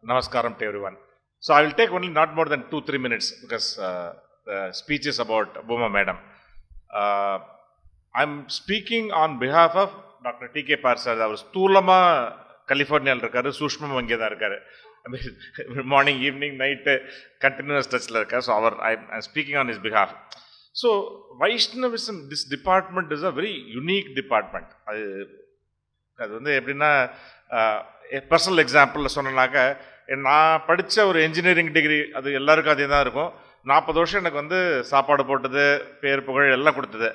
Namaskaram to everyone. So I will take only not more than 2-3 minutes because the speech is about Bhuma Madam. I'm speaking on behalf of Dr. T.K. Parsad. அவர் ஸ்தூலமா கலிஃபோர்னியாவில் இருக்காரு, சூஷ்மம் அங்கே தான் இருக்காரு. Morning evening night continuous டச்சில் இருக்கார். So I speaking on his behalf. So வைஷ்ணவிசம் this department is a very unique department. அது வந்து எப்படின்னா, personal எக்ஸாம்பிளில் சொன்னாக்க, நான் படித்த ஒரு இன்ஜினியரிங் டிகிரி அது எல்லாருக்கும் அதே தான் இருக்கும். 40 வருஷம் எனக்கு வந்து சாப்பாடு போட்டது, பேர் புகழ் எல்லாம் கொடுத்தது.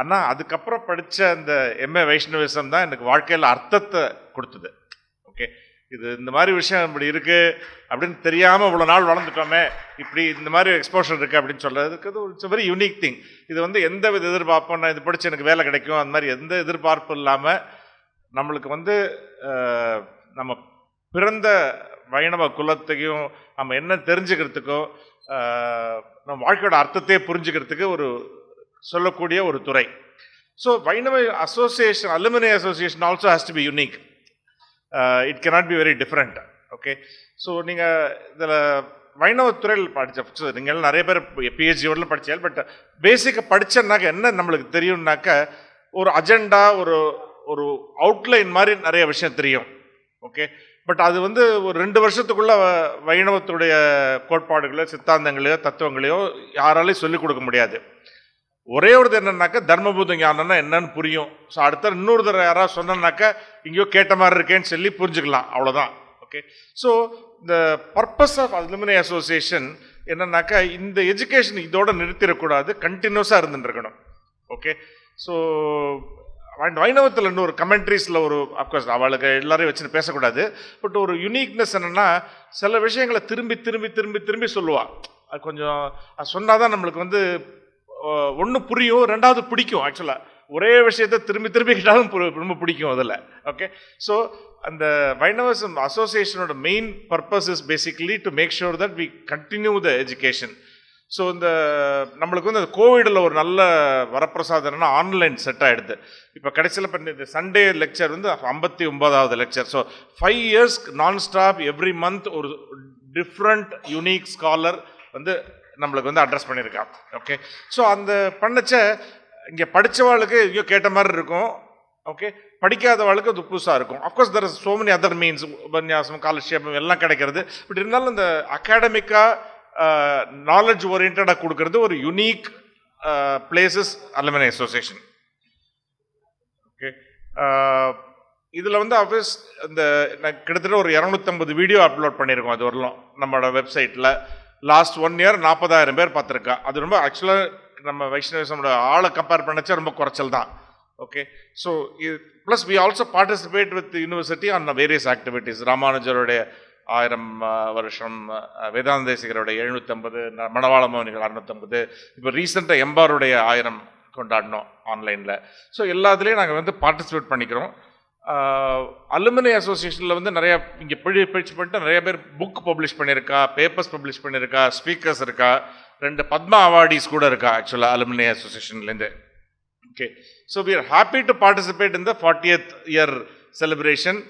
ஆனால் அதுக்கப்புறம் படித்த அந்த எம்ஏ வைஷ்ணவிசம் தான் எனக்கு வாழ்க்கையில் அர்த்தத்தை கொடுத்தது. ஓகே, இது இந்த மாதிரி விஷயம் இப்படி இருக்குது அப்படின்னு தெரியாமல் இவ்வளோ நாள் வளர்ந்துட்டோமே, இப்படி இந்த மாதிரி எக்ஸ்போஷர் இருக்குது அப்படின்னு சொல்கிறதுக்கு இட்ஸ் வெரி யூனிக் திங். இது வந்து எந்த வித எதிர்பார்ப்பும், நான் இது படித்து எனக்கு வேலை கிடைக்கும் அந்த மாதிரி எந்த எதிர்பார்ப்பும் இல்லாமல் நம்மளுக்கு வந்து நம்ம பிறந்த வைணவ குலத்தையும் நம்ம என்ன தெரிஞ்சுக்கிறதுக்கும் நம்ம வாழ்க்கையோட அர்த்தத்தையே புரிஞ்சுக்கிறதுக்கு ஒரு சொல்லக்கூடிய ஒரு துறை. ஸோ வைணவ association, alumni association also has to be unique. It cannot be very different. Okay, so நீங்கள் இதில் வைணவத்துறையில் படித்த நீங்கள் நிறைய பேர் பிஹெச்டியோட படித்தால், பட் பேசிக்காக படித்தனாக்க என்ன நம்மளுக்கு தெரியும்னாக்க, ஒரு அஜெண்டா, ஒரு அவுட்லைன் மாதிரி நிறைய விஷயம் தெரியும். ஓகே, பட் அது வந்து ஒரு 2 வருஷத்துக்குள்ள வைணவத்துடைய கோட்பாடுகளோ சித்தாந்தங்களையோ தத்துவங்களையோ யாராலையும் சொல்லிக் கொடுக்க முடியாது. ஒரே ஒரு என்னன்னாக்கா தர்மபூத ஞானம்னா என்னன்னு புரியும். ஸோ அடுத்த இன்னொரு தடவை யாராவது சொன்னாக்கா இங்கேயோ கேட்ட மாதிரி இருக்கேன்னு சொல்லி புரிஞ்சுக்கலாம், அவ்வளோதான். ஓகே, ஸோ இந்த பர்பஸ் ஆஃப் அலுமினி அசோசியேஷன் என்னன்னாக்கா, இந்த எஜுகேஷன் இதோட நிறுத்திடக்கூடாது, கண்டினியூஸாக இருந்துருக்கணும். ஓகே, ஸோ வைணவத்தில் இன்னொரு கமெண்ட்ரிஸில் ஒரு அப்கோர்ஸ் அவளுக்கு எல்லாரையும் வச்சுன்னு பேசக்கூடாது, பட் ஒரு யுனிக்னஸ் என்னென்னா, சில விஷயங்களை திரும்பி திரும்பி திரும்பி திரும்பி சொல்லுவாள். அது கொஞ்சம் சொன்னால் தான் நம்மளுக்கு வந்து ஒன்று புரியும், ரெண்டாவது பிடிக்கும். ஆக்சுவலாக ஒரே விஷயத்தை திரும்பி திரும்பி கேட்டாலும் ரொம்ப பிடிக்கும் அதில். ஓகே, ஸோ அந்த வைணவசம் அசோசியேஷனோட main purpose is basically to make sure that we continue the education. So இந்த நம்மளுக்கு வந்து அந்த கோவிடில் ஒரு நல்ல வரப்பிரசாதம்னா ஆன்லைன் செட் ஆகிடுது. இப்போ கடைசியில் இப்போ இந்த சண்டே லெக்சர் வந்து 59வது லெக்சர். ஸோ 5 years நான் ஸ்டாப் எவ்ரி மந்த் ஒரு டிஃப்ரெண்ட் யூனிக் ஸ்காலர் வந்து நம்மளுக்கு வந்து அட்ரஸ் பண்ணியிருக்கான். ஓகே, ஸோ அந்த பண்ணச்ச இங்கே படித்தவாளுக்கு இங்கேயோ கேட்ட மாதிரி இருக்கும். ஓகே, படிக்காதவாளுக்கு அது புதுசாக இருக்கும். Of course there is so many other means, உபன்யாசம், காலக்ஷேபம் எல்லாம் கிடைக்கிறது. பட் இருந்தாலும் இந்த அகாடமிக்காக நாலேஜ் ஓரியன்டாக கொடுக்கறது ஒரு unique places alumni association. Okay, இதில் வந்து ஆஃபீஸ் இந்த கிட்டத்தட்ட ஒரு 250 வீடியோ அப்லோட் பண்ணியிருக்கோம். அது வரலாம் நம்மளோட வெப்சைட்டில். லாஸ்ட் 1 year 40,000 பேர் பார்த்துருக்கா. அது ரொம்ப ஆக்சுவலாக நம்ம வைஷ்ணவிசமோட ஆளை கம்பேர் பண்ணச்சா ரொம்ப குறைச்சல் தான். Okay, so plus we also participate with university on various activities. ராமானுஜருடைய 1000 வருஷம், வேதாந்த தேசிகருடைய 750, மணவாள மௌனிகள் 650, இப்போ ரீசெண்டாக எம்பாருடைய 1000 கொண்டாடினோம் ஆன்லைனில். ஸோ எல்லாத்துலேயும் நாங்கள் வந்து பார்ட்டிசிபேட் பண்ணிக்கிறோம். அலுமினி அசோசியேஷனில் வந்து நிறையா இங்கே பயிற்சி பண்ணிட்டு நிறைய பேர் புக் பப்ளிஷ் பண்ணியிருக்கா, பேப்பர்ஸ் பப்ளிஷ் பண்ணியிருக்கா, ஸ்பீக்கர்ஸ் இருக்கா, 2 பத்மா அவார்டிஸ் கூட இருக்கா ஆக்சுவலாக அலுமினி அசோசியேஷன்லேருந்து. Okay, so we are happy to participate in the 40th year celebration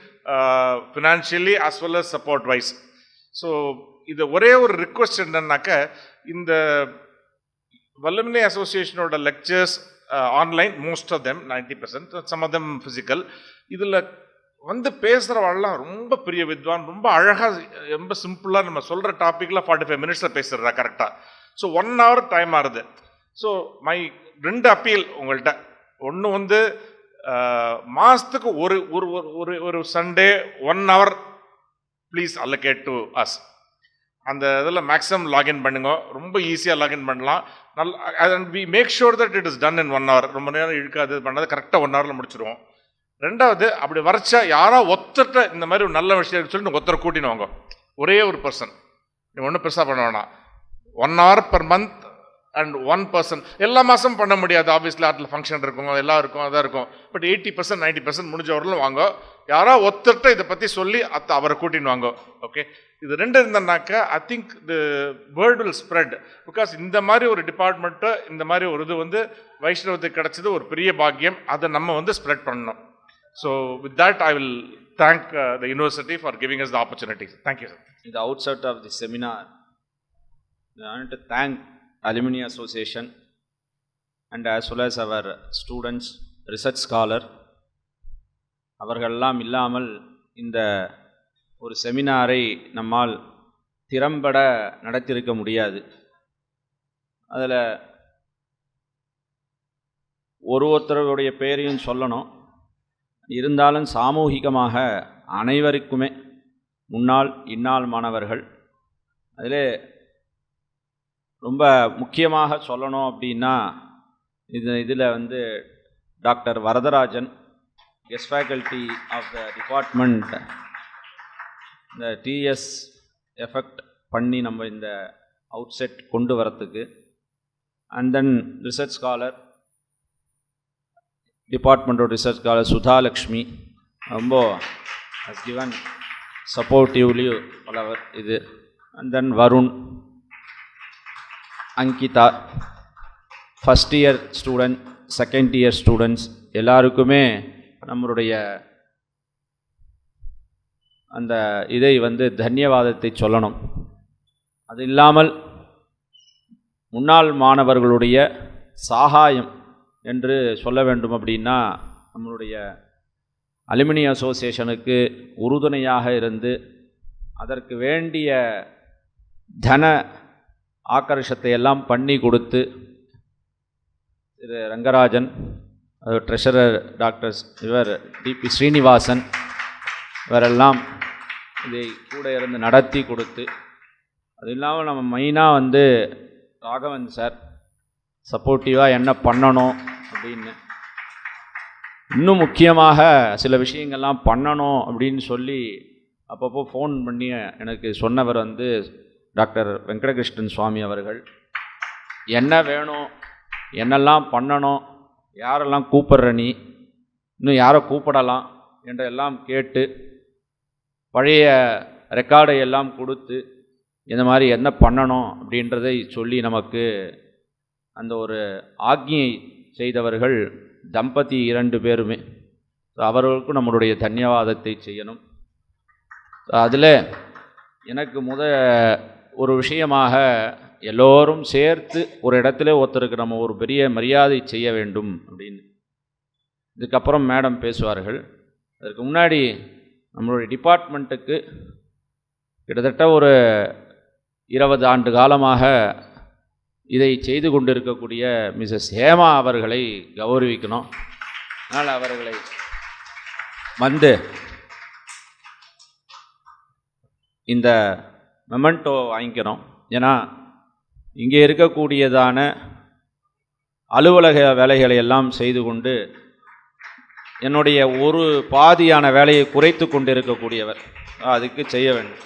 financially as well as support wise. So இது ஒரே ஒரு ரிக்வெஸ்ட் என்னன்னாக்க, இந்த அலுமினி அசோசியேஷனோட lectures online, most of them 90%, some of them physical. இதில் வந்து பேசுகிறவாள்லாம் ரொம்ப பெரிய வித்வான், ரொம்ப அழகாக, ரொம்ப சிம்பிளாக நம்ம சொல்கிற டாப்பிக்கில் 45 minutes பேசுகிறா கரெக்டாக. ஸோ 1 hour டைம் ஆகுது. ஸோ மை 2 அப்பீல் உங்கள்கிட்ட. ஒன்று வந்து மாதத்துக்கு ஒரு Sunday 1 hour please allocate to us. அந்த இதில் மேக்ஸிமம் லாகின் பண்ணுங்க, ரொம்ப ஈஸியாக லாகின் பண்ணலாம். And we make sure that it is done in 1 hour. ரொம்ப நேரம் இழுக்காது பண்ணது, கரெக்டாக 1 hourல முடிச்சிடுவோம். ரெண்டாவது, அப்படி வரைச்சா யாரோ ஒருத்தர்கிட்ட இந்த மாதிரி ஒரு நல்ல விஷயம் சொல்லிட்டு ஒருத்தரை கூட்டினுவாங்க, ஒரே ஒரு பர்சன். நீ ஒன்றும் பெருசாக பண்ண வேணாம். 1 hour per month and 1 person. எல்லா மாதமும் பண்ண முடியாது, ஆஃபீஸில் ஆட்டில் ஃபங்க்ஷன் இருக்கும், எல்லாம் இருக்கும், அதான் இருக்கும். பட் 80% 90% முடிஞ்சவர்களும் வாங்க. யாரோ ஒருத்தர்கிட்ட இதை பற்றி சொல்லி அவரை கூட்டின்னு வாங்க. ஓகே, இது 2 இருந்தனாக்கா I think the world will spread. Because இந்த மாதிரி ஒரு டிபார்ட்மெண்ட்டை, இந்த மாதிரி ஒரு இது வந்து வைஷ்ணவத்துக்கு கிடைச்சது ஒரு பெரிய பாக்கியம். அதை நம்ம வந்து ஸ்ப்ரெட் பண்ணணும். So with that, I will thank the university for giving us the opportunity. Thank you, sir. In the outset of the seminar, I want to thank Alumni Association and as well as our students, research scholar. அவர்களெல்லாம் இல்லாமல் இந்த ஒரு செமினாரை நம்மால் திறம்பட நடத்தியிருக்க முடியாது. அதில் ஒருத்தருடைய பேரையும் சொல்லணும். இருந்தாலும் சாமூகிகமாக அனைவருக்குமே முன்னாள் இந்நாள் மாணவர்கள், அதில் ரொம்ப முக்கியமாக சொல்லணும் அப்படின்னா இதில் வந்து doctor Varadarajan, guest faculty of the department, இந்த டிஎஸ் எஃபெக்ட் பண்ணி நம்ம இந்த அவுட் செட் கொண்டு வரத்துக்கு, and then research scholar, department of research scholar Sudhalakshmi ரொம்ப ஹஸ் கிவன் சப்போர்ட்டிவ்லி அவர் இது, and then Varun, Ankita, first year student, second year students எல்லாருக்குமே நம்மளுடைய அந்த இதை வந்து தன்யவாதத்தை சொல்லணும். அது இல்லாமல் முன்னாள் மாணவர்களுடைய சகாயம் என்று சொல்ல வேண்டும் அப்படின்னா நம்மளுடைய அலுமினி அசோசியேஷனுக்கு உறுதுணையாக இருந்து அதற்கு வேண்டிய தன ஆக்கர்ஷத்தை எல்லாம் பண்ணி கொடுத்து, திரு ரங்கராஜன், ட்ரெஷரர் டாக்டர் இவர் டிபி ஸ்ரீனிவாசன், இவரெல்லாம் இதை கூட இருந்து நடத்தி கொடுத்து, அது இல்லாமல் நம்ம மெயினாக வந்து ராகவன் சார் சப்போர்ட்டிவாக என்ன பண்ணணும் அப்படின்னு, இன்னும் முக்கியமாக சில விஷயங்கள்லாம் பண்ணணும் அப்படின்னு சொல்லி அப்பப்போ ஃபோன் பண்ணி எனக்கு சொன்னவர் வந்து டாக்டர் வெங்கடகிருஷ்ணன் சுவாமி அவர்கள். என்ன வேணும், என்னெல்லாம் பண்ணணும், யாரெல்லாம் கூப்பிட்ற நீ, இன்னும் யாரை கூப்பிடலாம் என்றெல்லாம் கேட்டு பழைய ரெக்கார்டை எல்லாம் கொடுத்து இந்த மாதிரி என்ன பண்ணணும் அப்படின்றதை சொல்லி நமக்கு அந்த ஒரு ஆக்ஞையை செய்தவர்கள் தம்பதி 2 பேருமே. அவர்களுக்கும் நம்மளுடைய தன்யவாதத்தை செய்யணும். அதில் எனக்கு ஒரு விஷயமாக எல்லோரும் சேர்த்து ஒரு இடத்துல ஒருத்தருக்கு நம்ம ஒரு பெரிய மரியாதை செய்ய வேண்டும் அப்படின்னு, இதுக்கப்புறம் மேடம் பேசுவார்கள். அதற்கு முன்னாடி நம்மளுடைய டிபார்ட்மெண்ட்டுக்கு கிட்டத்தட்ட ஒரு 20 ஆண்டு காலமாக இதை செய்து கொண்டிருக்கக்கூடிய மிஸ்ஸஸ் ஹேமா அவர்களை கௌரவிக்கணும். அதனால் அவர்களை வந்து இந்த மெமெண்டோ வாங்கிக்கணும். ஏன்னா இங்கே இருக்கக்கூடியதான அலுவலக வேலைகளை எல்லாம் செய்து கொண்டு என்னுடைய ஒரு பாதியான வேலையை குறைத்து கொண்டிருக்கக்கூடியவர், அதுக்கு செய்ய வேண்டும்.